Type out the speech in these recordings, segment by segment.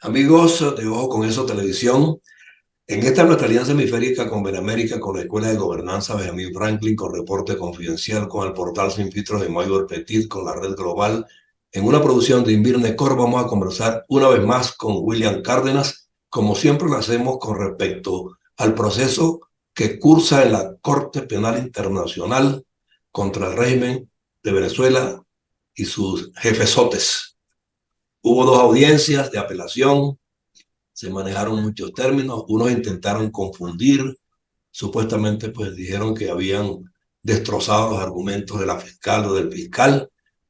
Amigos de Ojo con Eso Televisión, en esta nuestra alianza hemisférica con Benemérica, con la Escuela de Gobernanza Benjamin Franklin, con Reporte Confidencial, con el portal Sin Filtros de Mayor Petit, con la Red Global, en una producción de Invirne Cor, vamos a conversar una vez más con William Cárdenas, como siempre lo hacemos con respecto al proceso que cursa en la Corte Penal Internacional contra el régimen de Venezuela y sus jefesotes. Hubo dos audiencias de apelación, se manejaron muchos términos, unos intentaron confundir, supuestamente pues dijeron que habían destrozado los argumentos de la fiscal o del fiscal,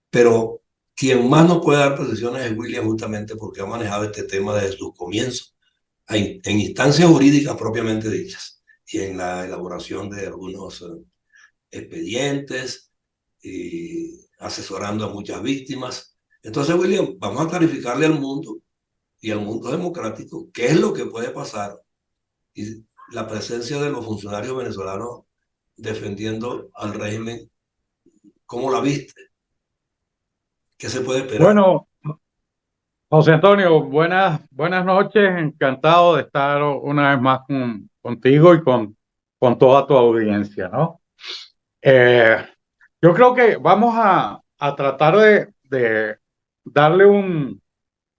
pero quien más nos puede dar precisiones es William, justamente porque ha manejado este tema desde sus comienzos, en instancias jurídicas propiamente dichas y en la elaboración de algunos expedientes y asesorando a muchas víctimas. Entonces, William, vamos a clarificarle al mundo y al mundo democrático qué es lo que puede pasar y la presencia de los funcionarios venezolanos defendiendo al régimen. ¿Cómo la viste? ¿Qué se puede esperar? Bueno, José Antonio, buenas noches. Encantado de estar una vez más contigo y con toda tu audiencia, ¿no? Eh, yo creo que vamos a tratar de darle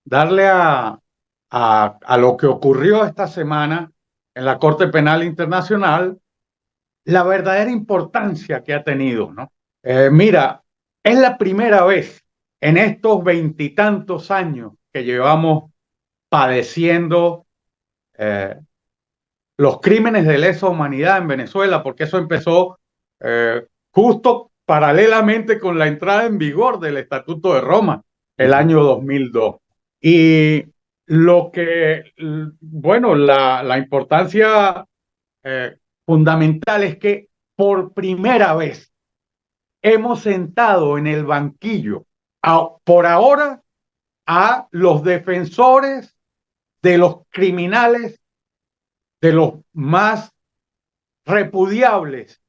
darle a lo que ocurrió esta semana en la Corte Penal Internacional la verdadera importancia que ha tenido, ¿no? Mira, es la primera vez en estos veintitantos años que llevamos padeciendo eh, los crímenes de lesa humanidad en Venezuela, porque eso empezó justo paralelamente con la entrada en vigor del Estatuto de Roma, el año 2002. Y bueno, la importancia eh, fundamental es que por primera vez hemos sentado en el banquillo, por ahora, a los defensores de los criminales, de los más repudiables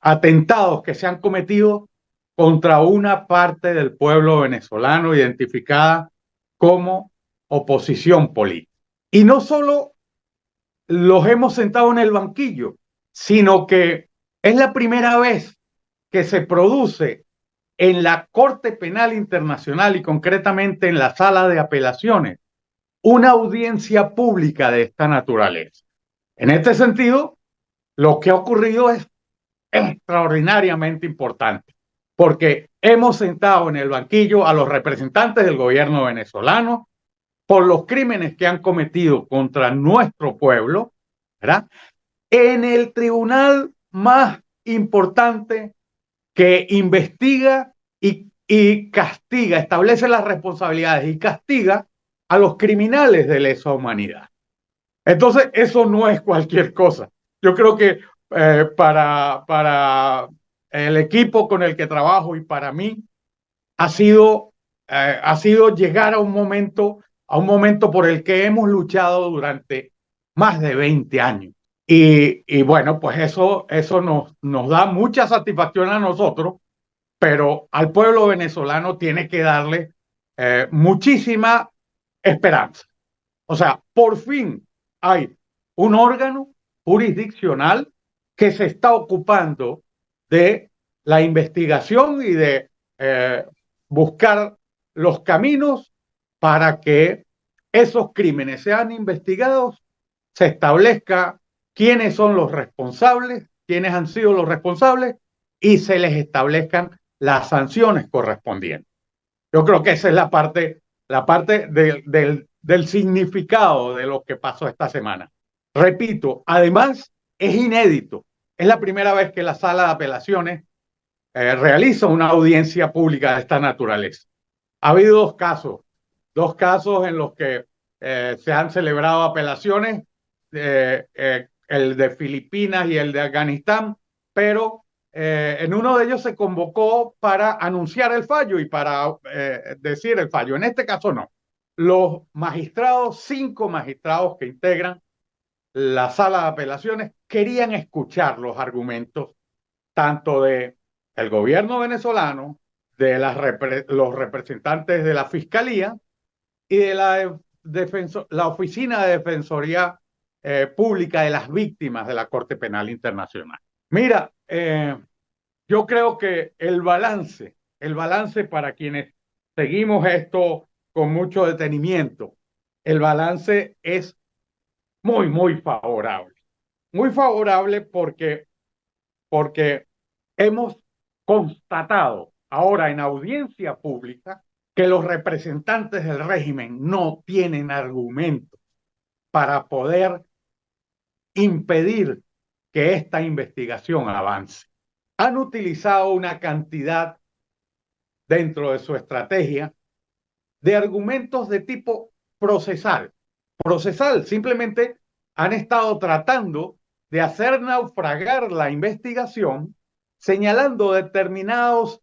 atentados que se han cometido contra una parte del pueblo venezolano identificada como oposición política. Y no solo los hemos sentado en el banquillo, sino que es la primera vez que se produce en la Corte Penal Internacional y concretamente en la sala de apelaciones una audiencia pública de esta naturaleza. En este sentido, lo que ha ocurrido es extraordinariamente importante, porque hemos sentado en el banquillo a los representantes del gobierno venezolano por los crímenes que han cometido contra nuestro pueblo, ¿verdad? En el tribunal más importante que investiga y castiga, establece las responsabilidades y castiga a los criminales de lesa humanidad. Entonces, eso no es cualquier cosa. Yo creo que para el equipo con el que trabajo y para mí ha sido llegar a un momento por el que hemos luchado durante más de 20 años. Y bueno, pues eso nos da mucha satisfacción a nosotros, pero al pueblo venezolano tiene que darle muchísima esperanza. O sea, por fin hay un órgano jurisdiccional que se está ocupando de la investigación y de buscar los caminos para que esos crímenes sean investigados, se establezca quiénes son los responsables, quiénes han sido los responsables y se les establezcan las sanciones correspondientes. Yo creo que esa es la parte del significado de lo que pasó esta semana. Repito, además es inédito. Es la primera vez que la sala de apelaciones realiza una audiencia pública de esta naturaleza. Ha habido dos casos en los que se han celebrado apelaciones, el de Filipinas y el de Afganistán, pero en uno de ellos se convocó para anunciar el fallo y para decir el fallo. En este caso no. Los magistrados, 5 magistrados que integran la sala de apelaciones, querían escuchar los argumentos tanto de el gobierno venezolano, de los representantes de la fiscalía y de la la Oficina de Defensoría Pública de las Víctimas de la Corte Penal Internacional. Mira, yo creo que el balance para quienes seguimos esto con mucho detenimiento, el balance es muy, muy favorable. Muy favorable porque hemos constatado ahora en audiencia pública que los representantes del régimen no tienen argumentos para poder impedir que esta investigación avance. Han utilizado una cantidad dentro de su estrategia de argumentos de tipo procesal. Procesal, simplemente han estado tratando de hacer naufragar la investigación, señalando determinados,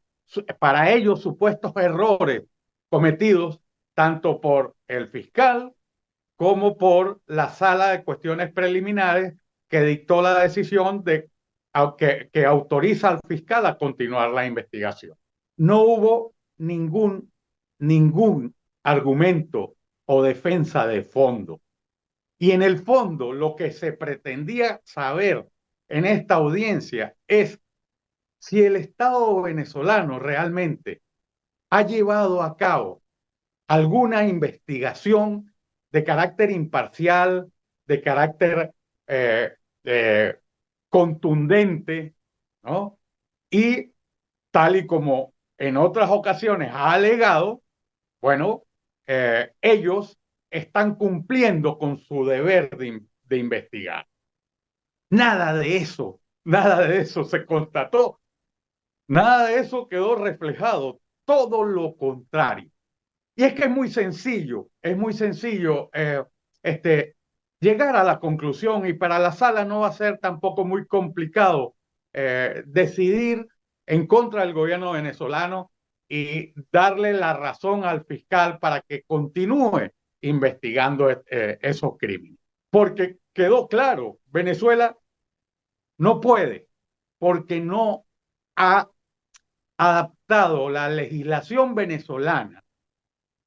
para ellos, supuestos errores cometidos tanto por el fiscal como por la sala de cuestiones preliminares que dictó la decisión que autoriza al fiscal a continuar la investigación. No hubo ningún argumento o defensa de fondo. Y en el fondo, lo que se pretendía saber en esta audiencia es si el Estado venezolano realmente ha llevado a cabo alguna investigación de carácter imparcial, de carácter eh, eh, contundente, ¿no? Y tal y como en otras ocasiones ha alegado, bueno, ellos están cumpliendo con su deber de investigar. Nada de eso se constató, nada de eso quedó reflejado, todo lo contrario. Y es que es muy sencillo llegar a la conclusión y para la sala no va a ser tampoco muy complicado decidir en contra del gobierno venezolano y darle la razón al fiscal para que continúe investigando esos crímenes. Porque quedó claro, Venezuela no puede, porque no ha adaptado la legislación venezolana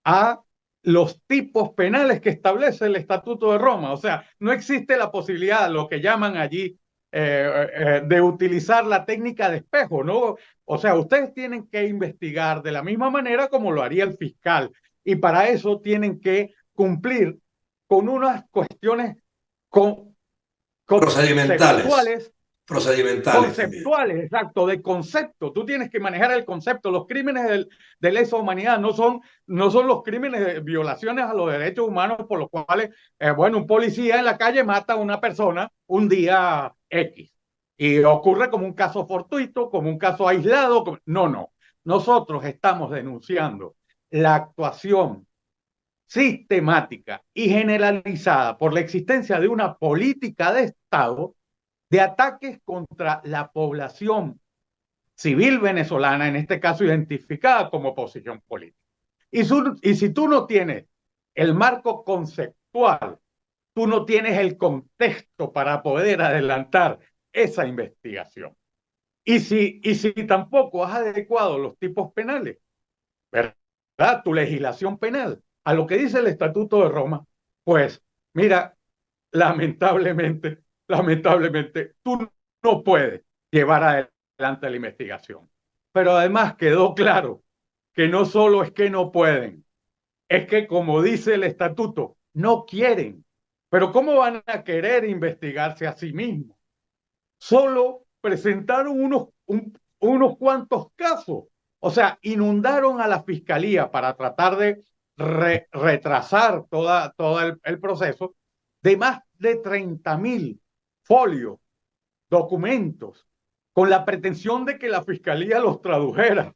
a los tipos penales que establece el Estatuto de Roma. O sea, no existe la posibilidad, lo que llaman allí, de utilizar la técnica de espejo, ¿no? O sea, ustedes tienen que investigar de la misma manera como lo haría el fiscal y para eso tienen que cumplir con unas cuestiones con, Procedimentales, conceptuales procedimentales también. conceptuales, exacto, de concepto. Tú tienes que manejar el concepto. Los crímenes de lesa humanidad no son los crímenes de violaciones a los derechos humanos por los cuales, bueno, un policía en la calle mata a una persona un día X. Y ocurre como un caso fortuito, como un caso aislado. No, no. Nosotros estamos denunciando la actuación sistemática y generalizada por la existencia de una política de Estado de ataques contra la población civil venezolana, en este caso identificada como oposición política. Y si tú no tienes el marco conceptual, tú no tienes el contexto para poder adelantar esa investigación. Y si tampoco has adecuado los tipos penales, ¿verdad? Tu legislación penal a lo que dice el Estatuto de Roma, pues mira, lamentablemente, tú no puedes llevar adelante la investigación. Pero además quedó claro que no solo es que no pueden, es que como dice el estatuto, no quieren. Pero ¿cómo van a querer investigarse a sí mismos? Solo presentaron unos cuantos casos. O sea, inundaron a la fiscalía para tratar de retrasar todo el proceso de más de 30.000 folios, documentos, con la pretensión de que la fiscalía los tradujera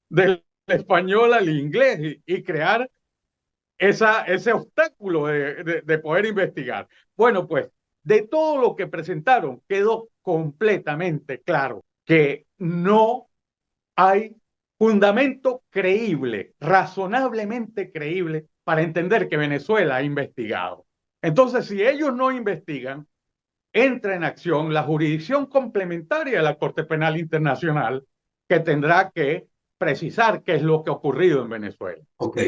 del español al inglés y crear ese obstáculo de poder investigar. Bueno, pues de todo lo que presentaron quedó completamente claro que no hay fundamento creíble, razonablemente creíble, para entender que Venezuela ha investigado. Entonces, si ellos no investigan, entra en acción la jurisdicción complementaria de la Corte Penal Internacional, que tendrá que precisar qué es lo que ha ocurrido en Venezuela. Ok,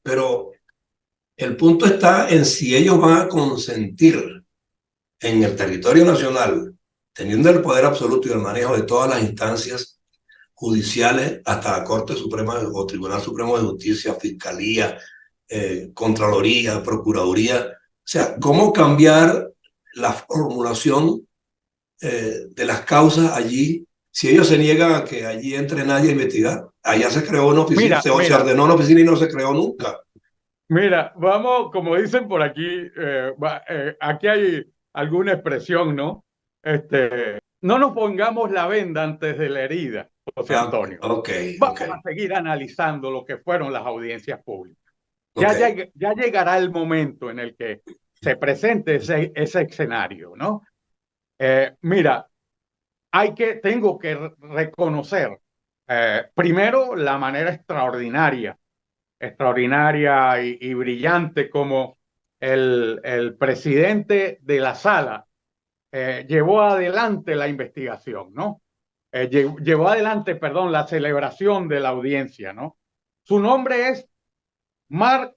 pero El punto está en si ellos van a consentir en el territorio nacional, teniendo el poder absoluto y el manejo de todas las instancias judiciales, hasta la Corte Suprema o Tribunal Supremo de Justicia, Fiscalía, Contraloría, Procuraduría. O sea, cómo cambiar la formulación de las causas allí, si ellos se niegan a que allí entre nadie a investigar. Allá se creó una oficina, Mira, se mira, ordenó una oficina y no se creó nunca. mira, vamos, como dicen por aquí, aquí hay alguna expresión, ¿no? No nos pongamos la venda antes de la herida, José Ah, Antonio. ok, ok, Vamos a seguir analizando lo que fueron las audiencias públicas. ok. Ya llegará el momento en el que se presente ese escenario, ¿no? Mira, tengo que reconocer primero la manera extraordinaria y brillante como el presidente de la sala llevó adelante la investigación, ¿no? Llevó adelante, perdón, la celebración de la audiencia, ¿no? Su nombre es Mark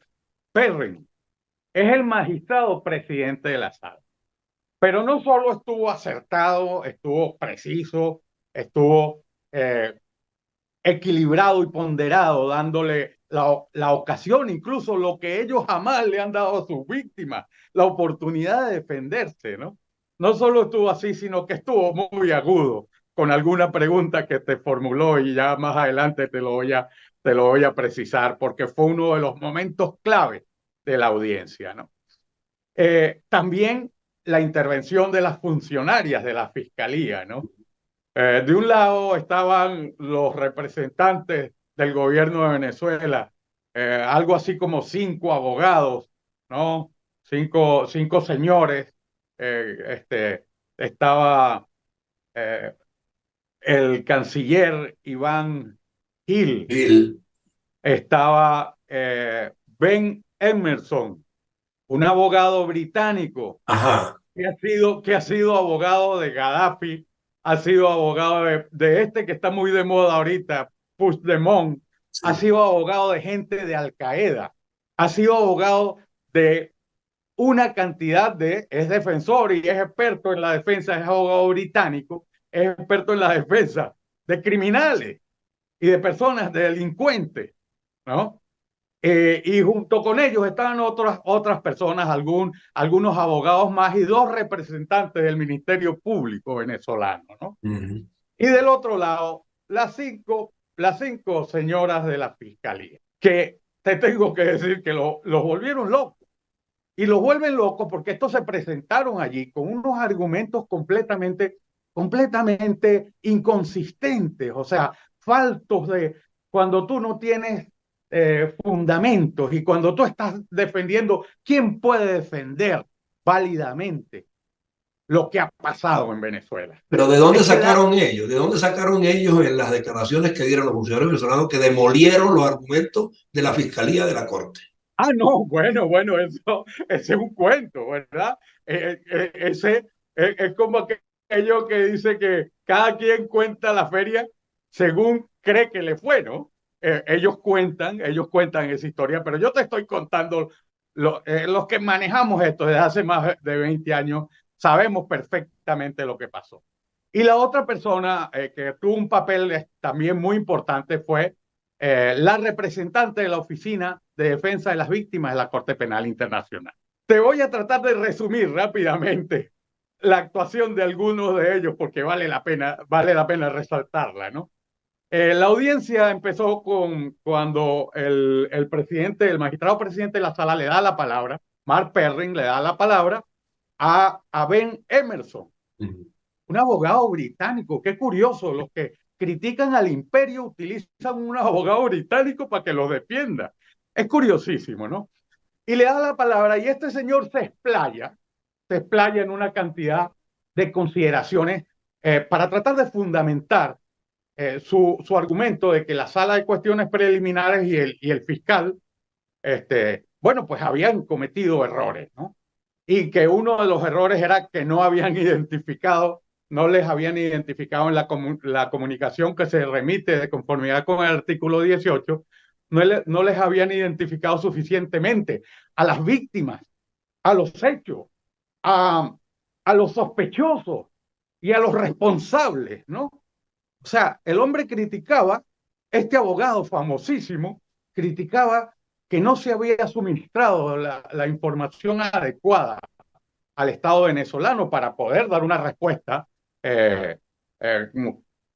Perrin, es el magistrado presidente de la sala. Pero no solo estuvo acertado, estuvo preciso, estuvo equilibrado y ponderado, dándole la ocasión, incluso lo que ellos jamás le han dado a sus víctimas, la oportunidad de defenderse, ¿no? No solo estuvo así, sino que estuvo muy agudo con alguna pregunta que te formuló y ya más adelante te lo voy a precisar, porque fue uno de los momentos clave de la audiencia, ¿no? También la intervención de las funcionarias de la fiscalía, ¿no? De un lado estaban los representantes del gobierno de Venezuela, algo así como 5 abogados, ¿no? Cinco señores. Estaba eh, el canciller Iván Gil, Bill, estaba Ben Emerson, un abogado británico ajá, que ha sido abogado de Gaddafi, ha sido abogado de este que está muy de moda ahorita, Puigdemont, ha sí. sido abogado de gente de Al Qaeda, ha sido abogado de una cantidad es defensor y es experto en la defensa, es abogado británico, es experto en la defensa de criminales y de personas, de delincuentes, ¿no? Y junto con ellos estaban otras personas, algunos abogados más y 2 representantes del Ministerio Público venezolano, ¿no? Ujú. Y del otro lado, las cinco señoras de la fiscalía, que te tengo que decir que los volvieron locos. Y los vuelven locos porque estos se presentaron allí con unos argumentos completamente inconsistentes, o sea, faltos de cuando tú no tienes fundamentos y cuando tú estás defendiendo, ¿quién puede defender válidamente lo que ha pasado en Venezuela? Pero ¿de dónde Es que sacaron ellos? ¿De dónde sacaron ellos en las declaraciones que dieron los funcionarios venezolanos que demolieron los argumentos de la Fiscalía de la Corte? No, bueno, ese es un cuento, ¿verdad? Ese es como aquello que dice que cada quien cuenta la feria según cree que le fue, ¿no? Ellos cuentan esa historia, pero yo te estoy contando, los que manejamos esto desde hace más de 20 años, sabemos perfectamente lo que pasó. Y la otra persona que tuvo un papel también muy importante fue la representante de la Oficina de Defensa de las Víctimas de la Corte Penal Internacional. Te voy a tratar de resumir rápidamente la actuación de algunos de ellos porque vale la pena resaltarla, ¿no? La audiencia empezó cuando el presidente, el magistrado presidente de la sala le da la palabra, Mark Perrin le da la palabra a Ben Emerson, Ujú. un abogado británico. Qué curioso, los que critican al imperio utilizan un abogado británico para que los defienda. Es curiosísimo, ¿no? Y le da la palabra y este señor se explaya en una cantidad de consideraciones para tratar de fundamentar su argumento de que la sala de cuestiones preliminares y el fiscal, bueno, pues habían cometido errores, ¿no? Y que uno de los errores era que no les habían identificado en la comunicación que se remite de conformidad con el artículo 18, no les habían identificado suficientemente a las víctimas, a los hechos, a, a los sospechosos y a los responsables, ¿no? O sea, el hombre criticaba, este abogado famosísimo, criticaba que no se había suministrado la información adecuada al Estado venezolano para poder dar eh, eh,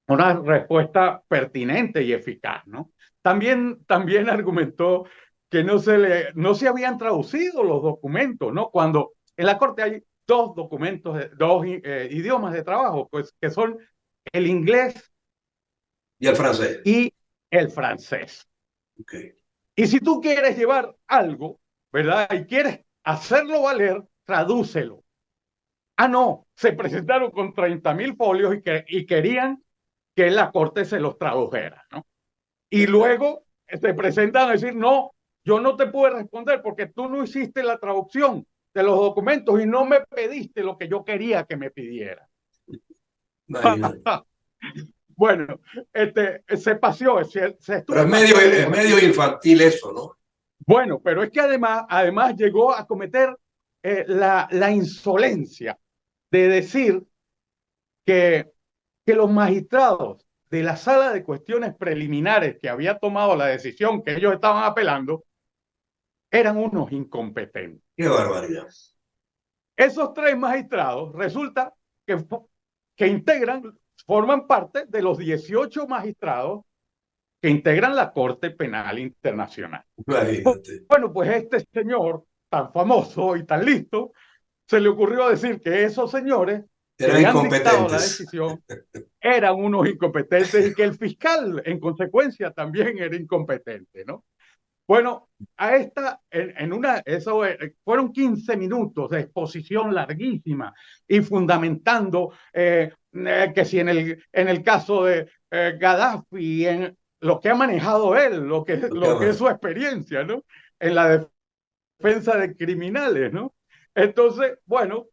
una respuesta pertinente y eficaz, ¿no? También argumentó que no se habían traducido los documentos, ¿no? Cuando en la Corte hay dos documentos, dos idiomas de trabajo, pues que son el inglés Y el francés. y el francés. Okay. Y si tú quieres llevar algo, ¿verdad? Y quieres hacerlo valer, tradúcelo. Ah, no, se presentaron con 30.000 folios y querían que la corte se los tradujera, ¿no? Y luego se presentan a decir, no, yo no te puedo responder porque tú no hiciste la traducción de los documentos y no me pediste lo que yo quería que me pidiera. Imagínate. Bueno, se paseó, se Pero estuvo paseando es por medio aquí. infantil eso, ¿no? Bueno, pero es que además llegó a cometer la insolencia de decir que, que los magistrados de la sala de cuestiones preliminares que había tomado la decisión que ellos estaban apelando eran unos incompetentes. Qué barbaridad. Esos tres magistrados resulta que, que forman parte de los 18 magistrados que integran la Corte Penal Internacional. Imagínate. Bueno, pues este señor tan famoso y tan listo, se le ocurrió decir que esos señores que Eran habían dictado la incompetentes. decisión eran unos incompetentes y que el fiscal, en consecuencia, también era incompetente, ¿no? Bueno, fueron 15 minutos de exposición larguísima y fundamentando que si en el caso de Gaddafi, en lo que ha manejado él, lo que es su experiencia, ¿no? En la defensa de criminales, ¿no? Entonces, bueno,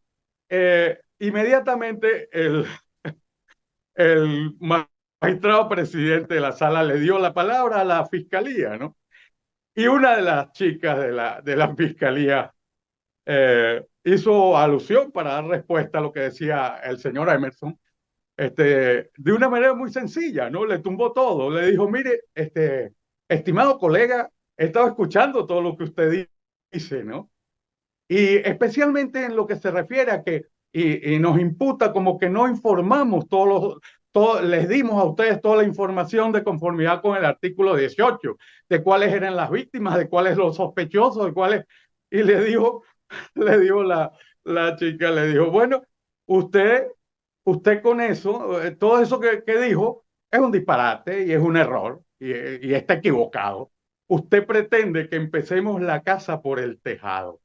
inmediatamente el magistrado presidente de la sala le dio la palabra a la fiscalía, ¿no? Y una de las chicas de la fiscalía hizo alusión para dar respuesta a lo que decía el señor Emerson, de una manera muy sencilla, ¿no? Le tumbó todo, le dijo, mire, estimado colega, he estado escuchando todo lo que usted dice, ¿no? Y especialmente en lo que se refiere a que, y nos imputa como que no informamos les dimos a ustedes toda la información de conformidad con el artículo 18, de cuáles eran las víctimas, de cuáles los sospechosos, de cuáles, y le dijo la chica, le dijo, bueno, usted, usted con eso, todo eso que dijo es un disparate y es un error y está equivocado. Usted pretende que empecemos la casa por el tejado.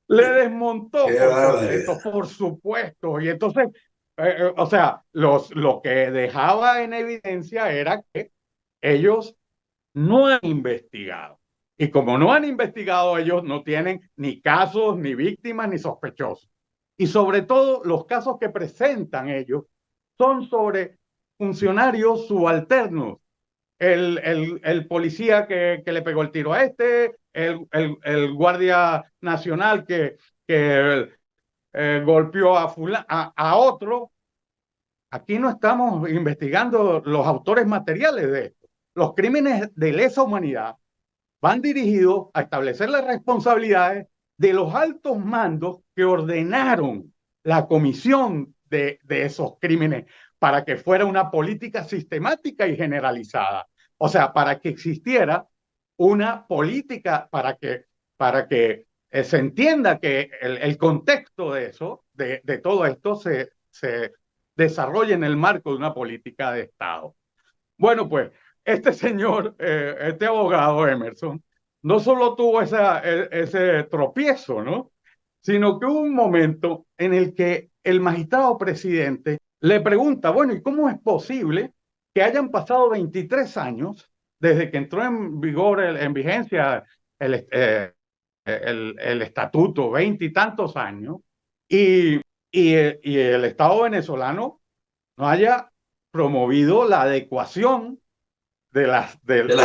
Le desmontó Qué por completo, barbaridad. por supuesto. Y entonces, o sea, lo que dejaba en evidencia era que ellos no han investigado. Y como no han investigado, ellos no tienen ni casos, ni víctimas, ni sospechosos. Y sobre todo, los casos que presentan ellos son sobre funcionarios subalternos, el policía que le pegó el tiro a el guardia nacional que golpeó a otro. Aquí no estamos investigando los autores materiales de esto. Los crímenes de lesa humanidad van dirigidos a establecer las responsabilidades de los altos mandos que ordenaron la comisión de esos crímenes para que fuera una política sistemática y generalizada. O sea, para que existiera una política para que se entienda que el contexto de eso, de todo esto, se desarrolle en el marco de una política de Estado. Bueno, pues este señor, este abogado Emerson, no solo tuvo ese tropiezo, ¿no? Sino que hubo un momento en el que el magistrado presidente le pregunta, bueno, ¿y cómo es posible que hayan pasado 23 años desde que entró en vigor, en vigencia el estatuto, 20 y tantos años, y, y el Estado venezolano no haya promovido la adecuación de las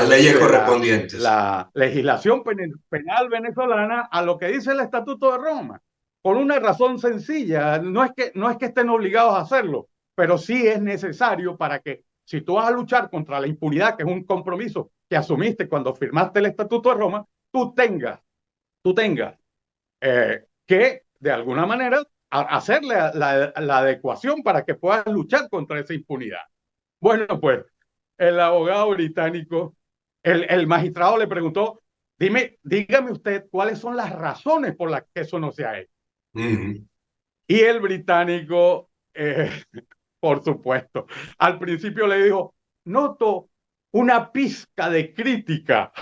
leyes correspondientes. la legislación penal venezolana a lo que dice el Estatuto de Roma, por una razón sencilla. No es que estén obligados a hacerlo, pero sí es necesario para que, si tú vas a luchar contra la impunidad, que es un compromiso que asumiste cuando firmaste el Estatuto de Roma, tú tengas que, de alguna manera, hacerle la adecuación para que puedas luchar contra esa impunidad. Bueno, pues el abogado británico, el magistrado le preguntó, dígame usted cuáles son las razones por las que eso no se ha hecho. Y el británico, por supuesto, al principio le dijo, noto una pizca de crítica.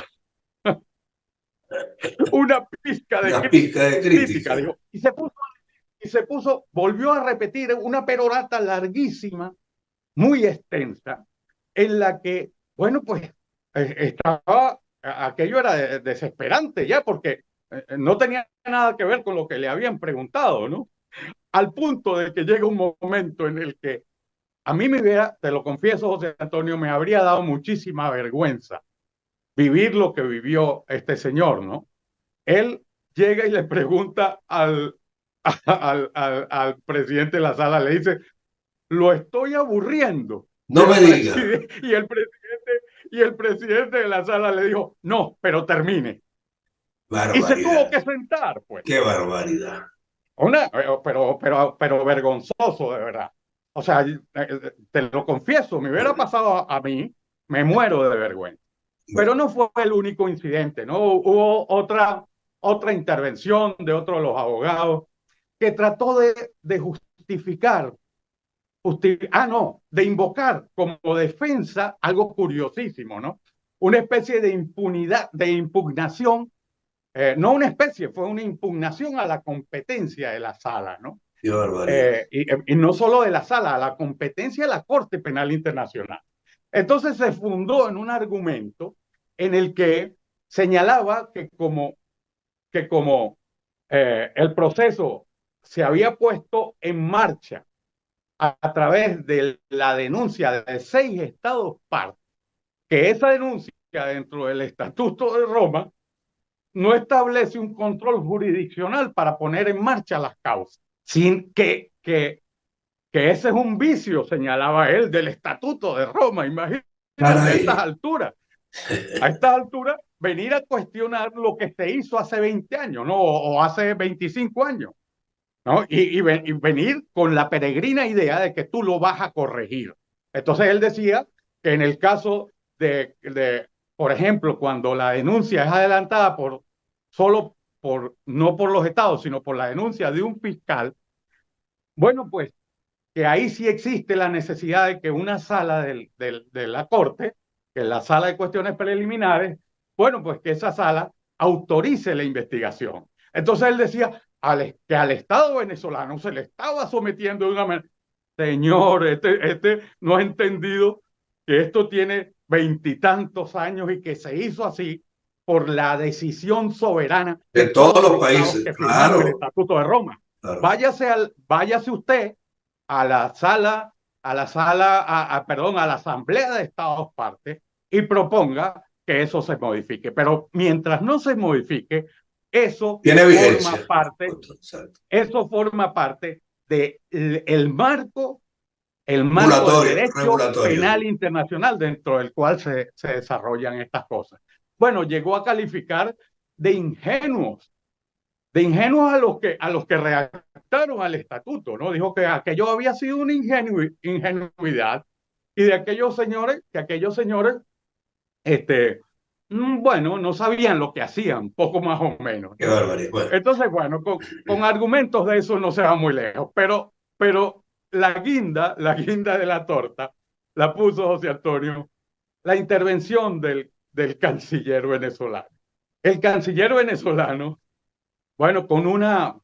Una pizca de crítica, dijo. Y se puso, volvió a repetir una perorata larguísima, muy extensa, en la que, bueno, pues aquello era desesperante ya, porque no tenía nada que ver con lo que le habían preguntado, ¿no? Al punto de que llega un momento en el que a mí te lo confieso, José Antonio, me habría dado muchísima vergüenza vivir lo que vivió este señor, ¿no? Él llega y le pregunta al presidente de la sala, le dice, lo estoy aburriendo. No me diga. Y el presidente de la sala le dijo, no, pero termine. Barbaridad. Y se tuvo que sentar, pues. Qué barbaridad. Pero vergonzoso, de verdad. O sea, te lo confieso, me hubiera pasado a mí, me muero de vergüenza. Pero no fue el único incidente, ¿no? Hubo otra intervención de otro de los abogados que trató de justificar, de invocar como defensa algo curiosísimo, ¿no? Una especie de impunidad, de impugnación, no una especie, fue una impugnación a la competencia de la sala, ¿no? Qué barbaridad. Y no solo de la sala, a la competencia de la Corte Penal Internacional. Entonces se fundó en un argumento en el que señalaba que como el proceso se había puesto en marcha a través de la denuncia de 6 estados partes, que esa denuncia dentro del Estatuto de Roma no establece un control jurisdiccional para poner en marcha las causas, sin que ese es un vicio, señalaba él, del Estatuto de Roma. Imagínate a estas alturas. A estas alturas, venir a cuestionar lo que se hizo hace 20 años, ¿no? O hace 25 años, ¿no? Y venir con la peregrina idea de que tú lo vas a corregir. Entonces él decía que en el caso por ejemplo, cuando la denuncia es adelantada no por los estados, sino por la denuncia de un fiscal, bueno, pues que ahí sí existe la necesidad de que una sala de la Corte, que es la sala de cuestiones preliminares, bueno, pues que esa sala autorice la investigación. Entonces él decía que al Estado venezolano se le estaba sometiendo de una manera. Señor, este no ha entendido que esto tiene 20 y tantos años y que se hizo así por la decisión soberana de todos los países que firmaron el Estatuto de Roma. Claro. Váyase usted a la sala, perdón, a la Asamblea de Estados Partes y proponga que eso se modifique. Pero mientras no se modifique, eso tiene vigencia. Eso forma parte del marco del derecho penal internacional dentro del cual se desarrollan estas cosas. Bueno, llegó a calificar de ingenuos a los que redactaron al estatuto, ¿no? Dijo que aquello había sido una ingenuidad y de aquellos señores, bueno, no sabían lo que hacían, poco más o menos, ¿no? Qué barbaridad. Bueno. Entonces, bueno, con argumentos de eso no se va muy lejos, pero la guinda de la torta la puso José Antonio, la intervención del canciller venezolano. El canciller venezolano, bueno, con una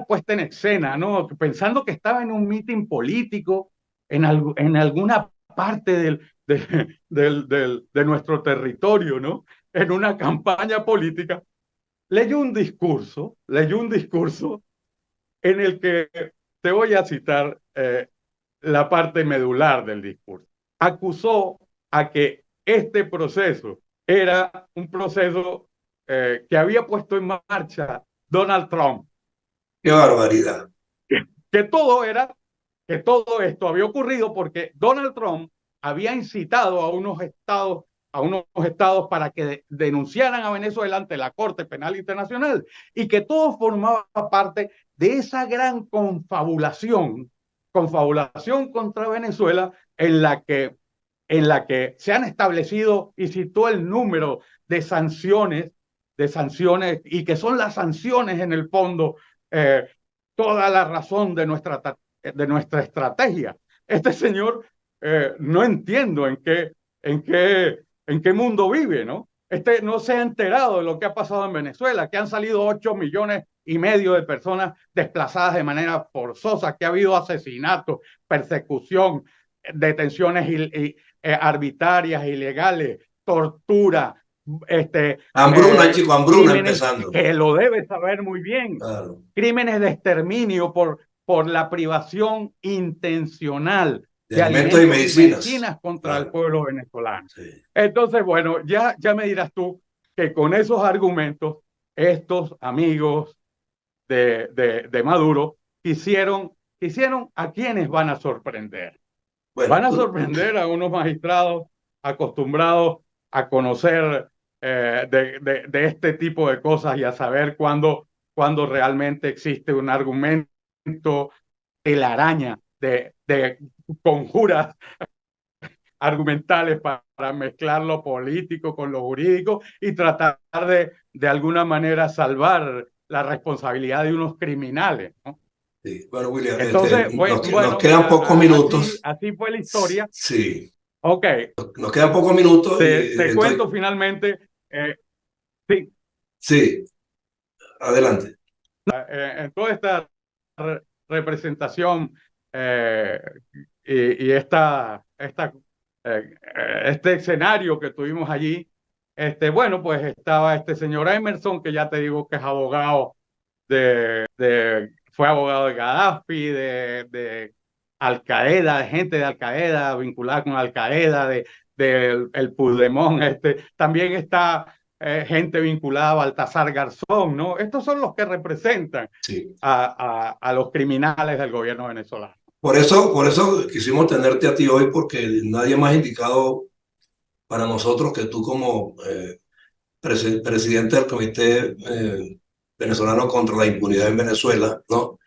puesta en escena, ¿no? Pensando que estaba en un mitin político en alguna parte de nuestro territorio, ¿no? En una campaña política, leyó un discurso en el que te voy a citar la parte medular del discurso. Acusó a que este proceso era un proceso que había puesto en marcha Donald Trump. ¡Qué barbaridad! Que todo era, que todo esto había ocurrido porque Donald Trump había incitado a unos estados para que denunciaran a Venezuela ante la Corte Penal Internacional y que todo formaba parte de esa gran confabulación contra Venezuela en la que se han establecido y citó el número de sanciones y que son las sanciones en el fondo eh, toda la razón de nuestra estrategia. Este señor no entiendo en qué mundo vive, ¿no? Este no se ha enterado de lo que ha pasado en Venezuela, que han salido 8,5 millones de personas desplazadas de manera forzosa, que ha habido asesinatos, persecución, detenciones arbitrarias, ilegales, tortura, Hambruna, chico, hambruna crímenes empezando. que lo debe saber muy bien, Claro. crímenes de exterminio por la privación intencional De de alimentos y alimentos y medicinas. medicinas contra el Claro. pueblo venezolano. Sí. Entonces, bueno, ya me dirás tú que con esos argumentos, estos amigos de Maduro quisieron a quienes van a sorprender. Bueno, Van a sorprender a unos magistrados acostumbrados a conocer de este tipo de cosas y a saber cuándo realmente existe un argumento, telaraña de conjuras argumentales para mezclar lo político con lo jurídico y tratar de alguna manera salvar la responsabilidad de unos criminales, ¿no? sí. Bueno, William, Entonces, nos bueno, quedan mira, pocos minutos. así fue la historia. Sí, Ok, nos quedan pocos minutos y te estoy. cuento finalmente, sí, Sí, adelante. en toda esta representación eh, y este escenario que tuvimos allí, bueno, pues estaba este señor Emerson, que ya te digo que es abogado fue abogado de Gaddafi, de Al Qaeda, de gente de Al Qaeda vinculada con Al Qaeda, el Puigdemont, también está gente vinculada a Baltasar Garzón, ¿no? Estos son los que representan Sí. a los criminales del gobierno venezolano. Por eso quisimos tenerte a ti hoy, porque nadie más indicado para nosotros que tú como presidente del Comité Venezolano contra la Impunidad en Venezuela, ¿no?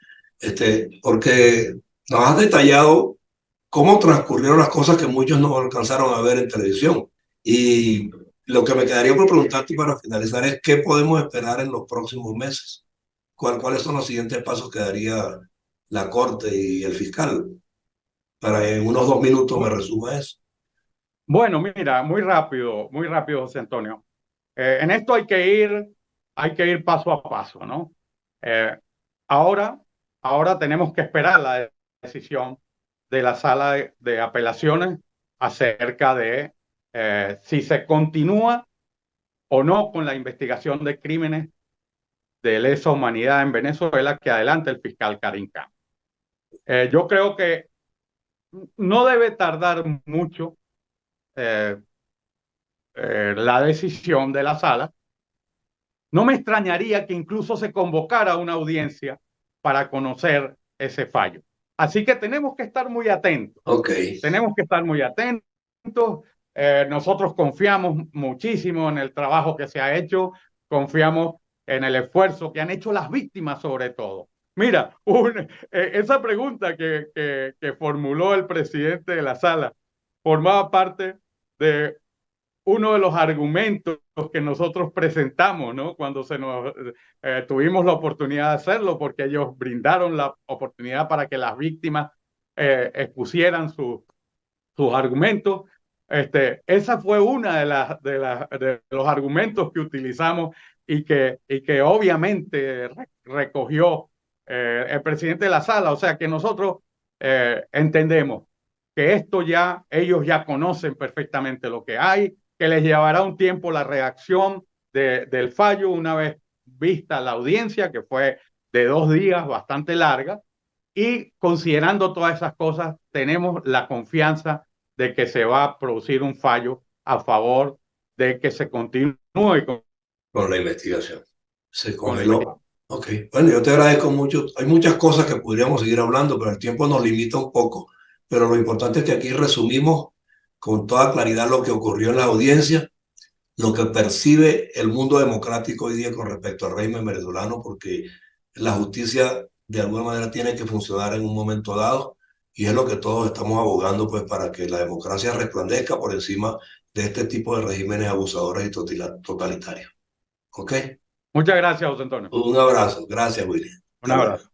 Porque nos has detallado cómo transcurrieron las cosas que muchos no alcanzaron a ver en televisión. Y lo que me quedaría por preguntarte para finalizar es qué podemos esperar en los próximos meses. ¿Cuáles son los siguientes pasos que daría la Corte y el fiscal? Para en unos 2 minutos me resuma eso. Bueno, mira, muy rápido, José Antonio. En esto hay que ir paso a paso, ¿no? Eh, ahora, ahora tenemos que esperar la decisión de la sala de apelaciones acerca de si se continúa o no con la investigación de crímenes de lesa humanidad en Venezuela que adelanta el fiscal Karim Khan. Yo creo que no debe tardar mucho eh, la decisión de la sala. No me extrañaría que incluso se convocara una audiencia para conocer ese fallo. Así que tenemos que estar muy atentos. Ok. Tenemos que estar muy atentos. Nosotros confiamos muchísimo en el trabajo que se ha hecho, confiamos en el esfuerzo que han hecho las víctimas sobre todo. Mira, esa pregunta que formuló el presidente de la sala formaba parte de uno de los argumentos que nosotros presentamos, ¿no? Cuando tuvimos la oportunidad de hacerlo, porque ellos brindaron la oportunidad para que las víctimas expusieran sus argumentos. Esa fue una de los argumentos que utilizamos y que obviamente recogió el presidente de la sala. O sea que nosotros entendemos que ellos ya conocen perfectamente lo que hay, que les llevará un tiempo la reacción del fallo una vez vista la audiencia, que fue de 2 días, bastante larga, y considerando todas esas cosas, tenemos la confianza de que se va a producir un fallo a favor de que se continúe con la investigación. Se con la investigación. congeló. Ok, bueno, yo te agradezco mucho. Hay muchas cosas que podríamos seguir hablando, pero el tiempo nos limita un poco. Pero lo importante es que aquí resumimos con toda claridad lo que ocurrió en la audiencia, lo que percibe el mundo democrático hoy día con respecto al régimen venezolano, porque la justicia de alguna manera tiene que funcionar en un momento dado y es lo que todos estamos abogando pues para que la democracia resplandezca por encima de este tipo de regímenes abusadores y totalitarios. ¿Ok? Muchas gracias, José Antonio. Un abrazo. Gracias, William. Un Hasta luego. abrazo.